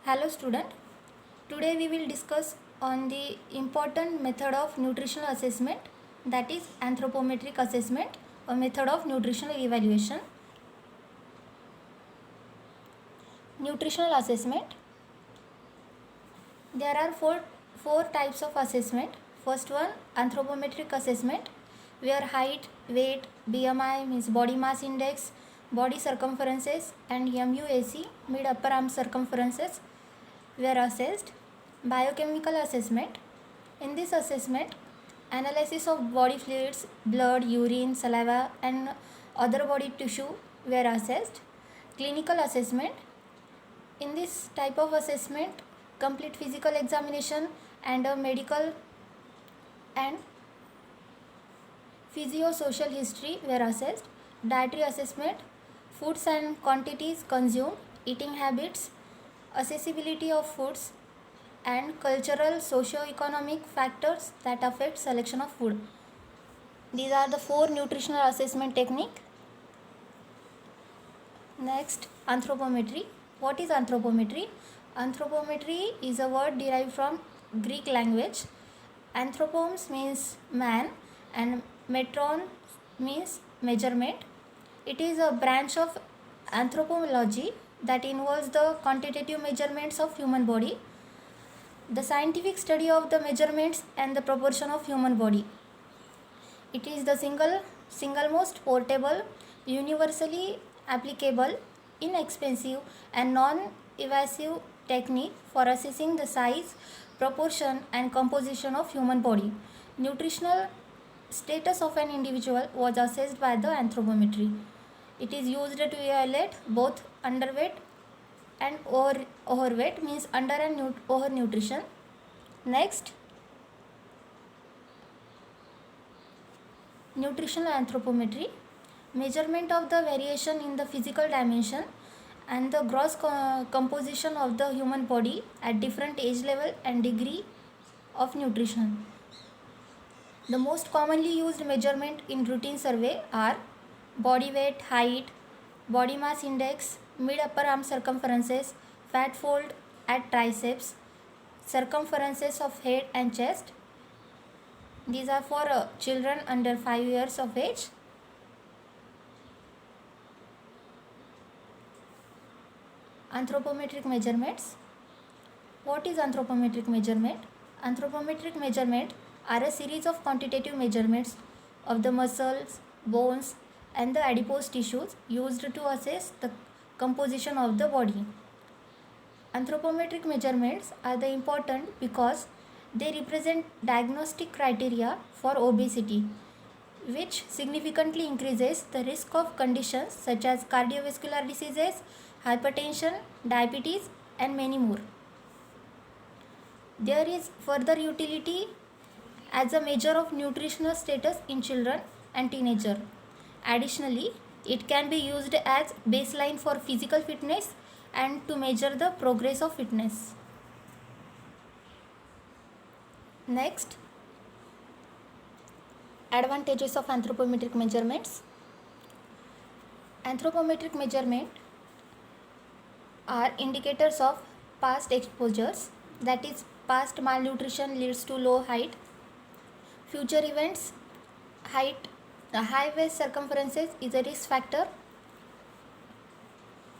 Hello student, today we will discuss on the important method of nutritional assessment, that is anthropometric assessment, a method of nutritional evaluation. Nutritional assessment. There are four types of assessment. First one, anthropometric assessment, where height, weight, BMI means body mass index, body circumferences and MUAC mid upper arm circumferences were assessed. Biochemical assessment. In this assessment, analysis of body fluids, blood, urine, saliva and other body tissue were assessed. Clinical assessment. In this type of assessment, complete physical examination and a medical and physio-social history were assessed. Dietary assessment, foods and quantities consumed, eating habits, accessibility of foods and cultural socio-economic factors that affect selection of food. These are the four nutritional assessment technique. Next, anthropometry. What is anthropometry? Anthropometry is a word derived from Greek language. Anthropos means man and metron means measurement. It is a branch of anthropology that involves the quantitative measurements of human body, the scientific study of the measurements and the proportion of human body. It is the single most portable, universally applicable, inexpensive and non-invasive technique for assessing the size, proportion and composition of human body. Nutritional status of an individual was assessed by the anthropometry. It is used to evaluate both underweight and overweight means under and over nutrition. Next, nutritional anthropometry, measurement of the variation in the physical dimension and the gross composition of the human body at different age level and degree of nutrition. The most commonly used measurement in routine survey are body weight, height, body mass index, mid upper arm circumferences, fat fold at triceps, circumferences of head and chest. These are for children under 5 years of age. Anthropometric measurements. What is anthropometric measurement? Anthropometric measurement are a series of quantitative measurements of the muscles, bones and the adipose tissues used to assess the composition of the body. Anthropometric measurements are the important because they represent diagnostic criteria for obesity, which significantly increases the risk of conditions such as cardiovascular diseases, hypertension, diabetes and many more. There is further utility as a measure of nutritional status in children and teenagers. Additionally, it can be used as baseline for physical fitness and to measure the progress of fitness. Next, advantages of anthropometric measurements. Anthropometric measurement are indicators of past exposures, that is past malnutrition leads to low height, future events, high waist circumferences is a risk factor.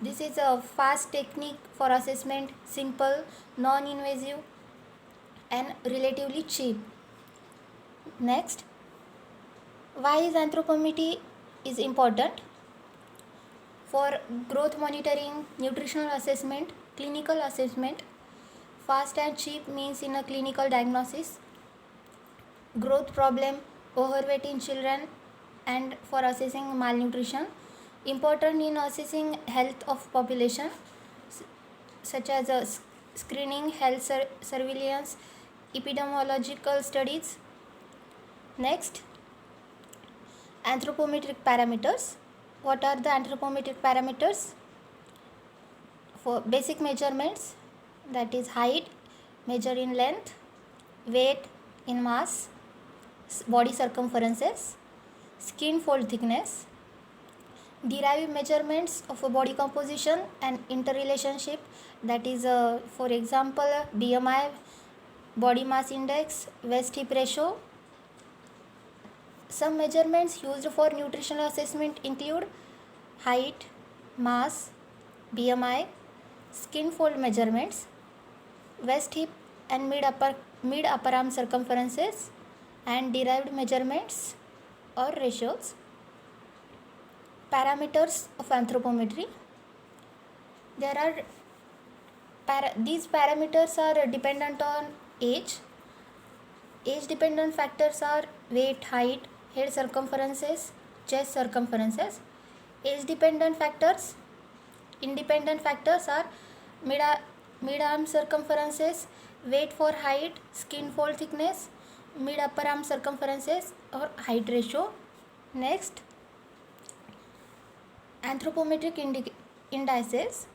This is a fast technique for assessment, simple, non-invasive and relatively cheap. Next, why is anthropometry is important? For growth monitoring, nutritional assessment, clinical assessment. Fast and cheap means in a clinical diagnosis. Growth problem, overweight in children and for assessing malnutrition. Important in assessing health of population such as screening, health surveillance, epidemiological studies. Next, anthropometric parameters. What are the anthropometric parameters? For basic measurements, that is height, measure in length, weight in mass, body circumferences, skin fold thickness, derive measurements of a body composition and interrelationship, that is for example BMI, body mass index, waist hip ratio. Some measurements used for nutritional assessment include height, mass, BMI, skin fold measurements, waist hip and mid upper arm circumferences, and derived measurements or ratios. Parameters of anthropometry. There are these parameters are dependent on age. Age dependent factors are weight, height, head circumferences, chest circumferences. Age dependent factors, independent factors are mid arm circumferences, weight for height, skin fold thickness, mid upper arm circumferences or height ratio. Next, anthropometric indices.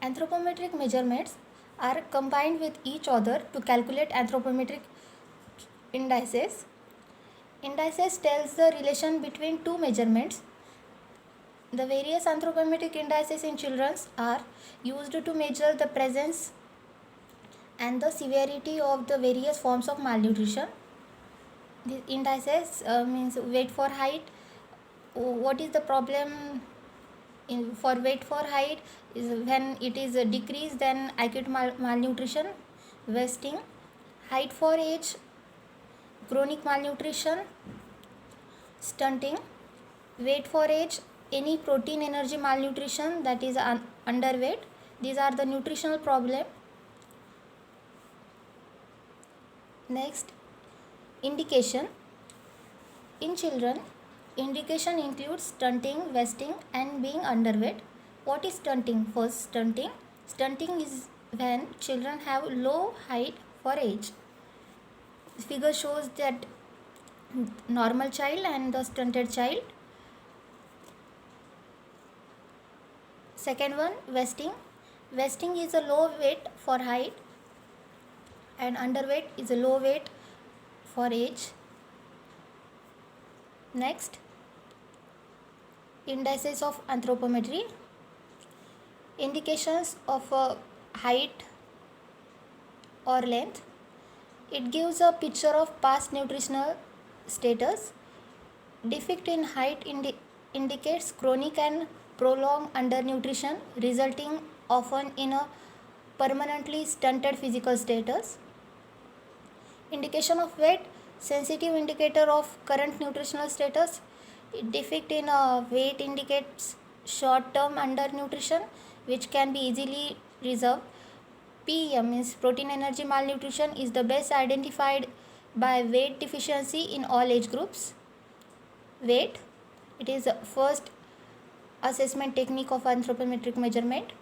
Anthropometric measurements are combined with each other to calculate anthropometric indices. Indices tells the relation between two measurements. The various anthropometric indices in children are used to measure the presence and the severity of the various forms of malnutrition. The indices means weight for height. What is the problem for weight for height is when it is decreased, then acute malnutrition, wasting. Height for age, chronic malnutrition, stunting. Weight for age, any protein energy malnutrition, that is underweight. These are the nutritional problem. Next, indication. In children, indication includes stunting, wasting and being underweight. What is stunting? First, stunting is when children have low height for age. This figure shows that normal child and the stunted child. Second one, wasting. Wasting is a low weight for height and underweight is a low weight for age. Next, indices of anthropometry. Indications of height or length. It gives a picture of past nutritional status. Defect in height indicates chronic and prolonged undernutrition, resulting often in a permanently stunted physical status. Indication of weight, sensitive indicator of current nutritional status. Defect in weight indicates short-term undernutrition, which can be easily resolved. PEM means protein energy malnutrition is the best identified by weight deficiency in all age groups. Weight, it is the first assessment technique of anthropometric measurement.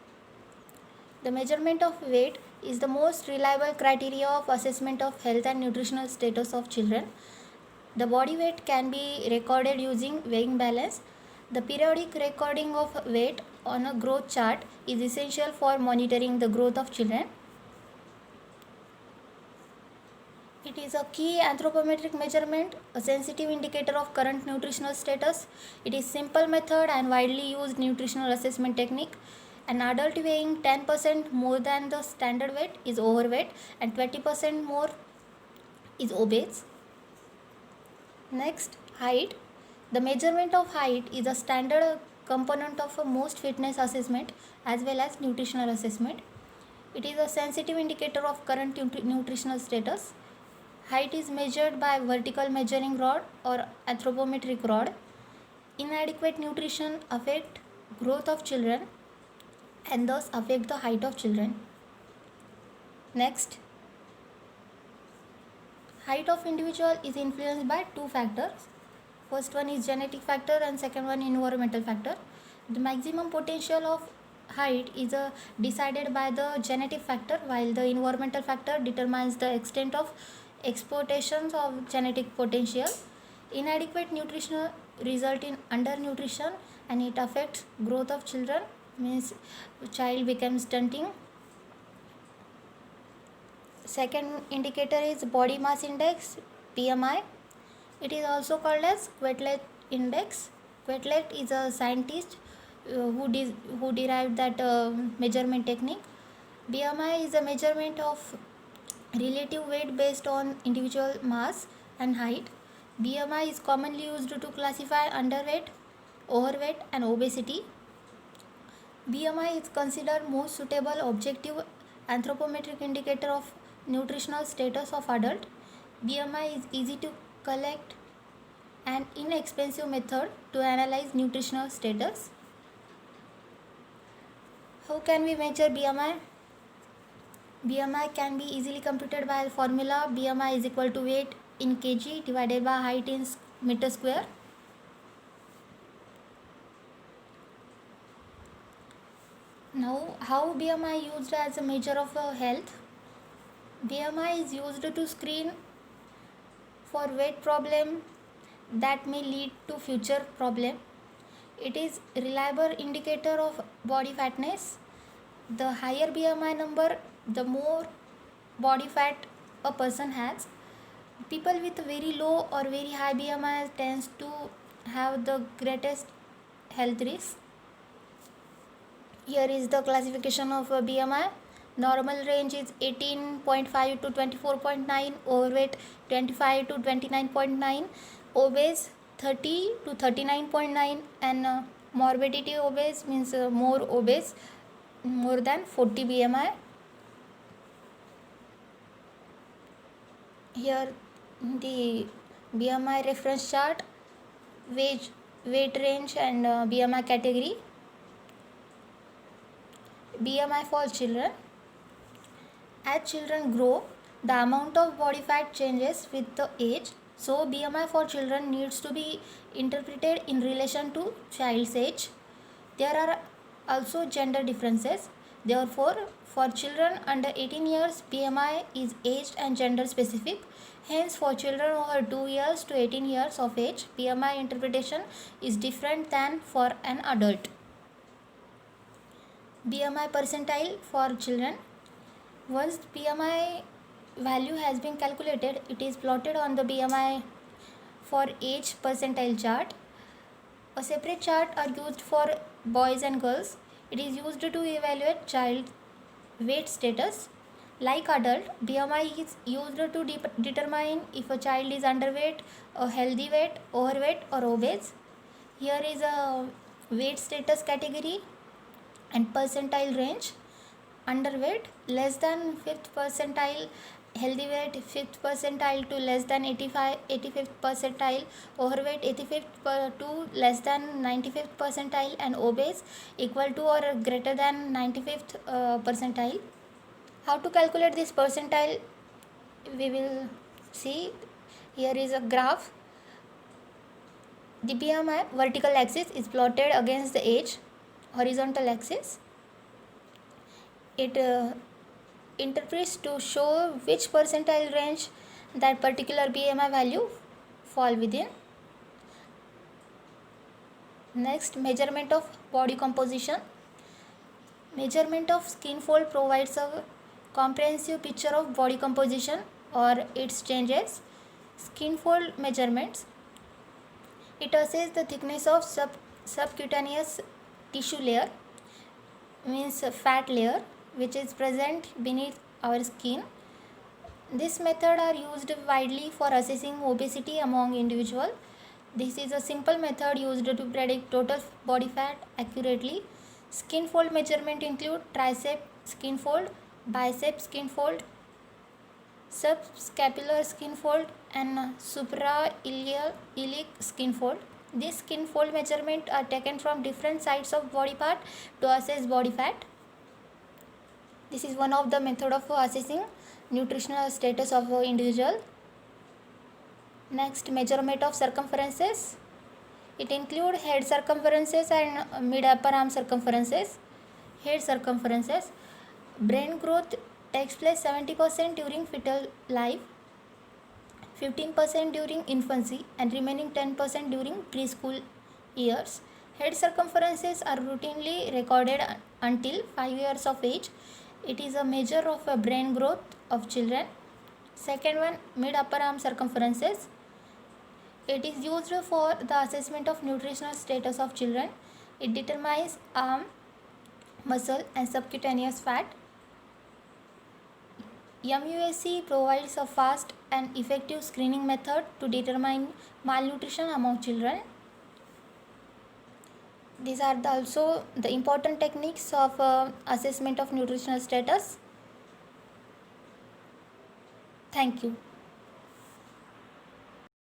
The measurement of weight is the most reliable criteria of assessment of health and nutritional status of children. The body weight can be recorded using weighing balance. The periodic recording of weight on a growth chart is essential for monitoring the growth of children. It is a key anthropometric measurement, a sensitive indicator of current nutritional status. It is simple method and widely used nutritional assessment technique. An adult weighing 10% more than the standard weight is overweight and 20% more is obese. Next, height. The measurement of height is a standard component of most fitness assessment as well as nutritional assessment. It is a sensitive indicator of current nutritional status. Height is measured by vertical measuring rod or anthropometric rod. Inadequate nutrition affect growth of children and thus affect the height of children. Next, height of individual is influenced by two factors. First one is genetic factor and second one environmental factor. The maximum potential of height is decided by the genetic factor, while the environmental factor determines the extent of exploitations of genetic potential. Inadequate nutrition result in undernutrition and it affects growth of children, means child becomes stunting. Second indicator is body mass index, BMI. It is also called as Quetelet index. Quetelet is a scientist who derived that measurement technique. BMI is a measurement of relative weight based on individual mass and height. BMI is commonly used to classify underweight, overweight, and obesity. BMI is considered most suitable objective anthropometric indicator of nutritional status of adult. BMI is easy to collect and inexpensive method to analyze nutritional status. How can we measure BMI? BMI can be easily computed by the formula BMI is equal to weight in kg divided by height in meter square. Now, how BMI used as a measure of health? BMI is used to screen for weight problem that may lead to future problem. It is reliable indicator of body fatness. The higher BMI number, the more body fat a person has. People with very low or very high BMI tends to have the greatest health risk. Here is the classification of BMI. Normal range is 18.5 to 24.9, overweight 25 to 29.9, obese 30 to 39.9, and morbidity obese means more obese, more than 40 BMI. Here the BMI reference chart, weight range, and BMI category. BMI for children. As children grow, the amount of body fat changes with the age. So BMI for children needs to be interpreted in relation to child's age. There are also gender differences. Therefore, for children under 18 years, BMI is age and gender specific. Hence, for children over 2 years to 18 years of age, BMI interpretation is different than for an adult. BMI percentile for children. Once BMI value has been calculated, it is plotted on the BMI for age percentile chart. A separate chart are used for boys and girls. It is used to evaluate child weight status. Like adult, BMI is used to determine if a child is underweight, a healthy weight, overweight, or obese. Here is a weight status category and percentile range. Underweight, less than 5th percentile, healthy weight 5th percentile to less than 85th percentile, overweight 85th to less than 95th percentile, and obese equal to or greater than 95th percentile. How to calculate this percentile? We will see. Here is a graph. The BMI vertical axis is plotted against the age horizontal axis. It interprets to show which percentile range that particular BMI value fall within. Next, measurement of body composition. Measurement of skin fold provides a comprehensive picture of body composition or its changes. Skin fold measurements. It assesses the thickness of subcutaneous tissue layer, means fat layer, which is present beneath our skin. This method are used widely for assessing obesity among individuals. This is a simple method used to predict total body fat accurately. Skin fold measurement include tricep skin fold, bicep skin fold, subscapular skin fold, and suprailiac skin fold. These skin fold measurements are taken from different sides of body part to assess body fat. This is one of the method of assessing nutritional status of an individual. Next, measurement of circumferences. It includes head circumferences and mid upper arm circumferences. Head circumferences. Brain growth takes place 70% during fetal life, 15% during infancy, and remaining 10% during preschool years. Head circumferences are routinely recorded until 5 years of age. It is a measure of a brain growth of children. Second one, mid upper arm circumferences. It is used for the assessment of nutritional status of children. It determines arm, muscle, and subcutaneous fat. MUSC provides a fast and effective screening method to determine malnutrition among children. These are also the important techniques of assessment of nutritional status. Thank you.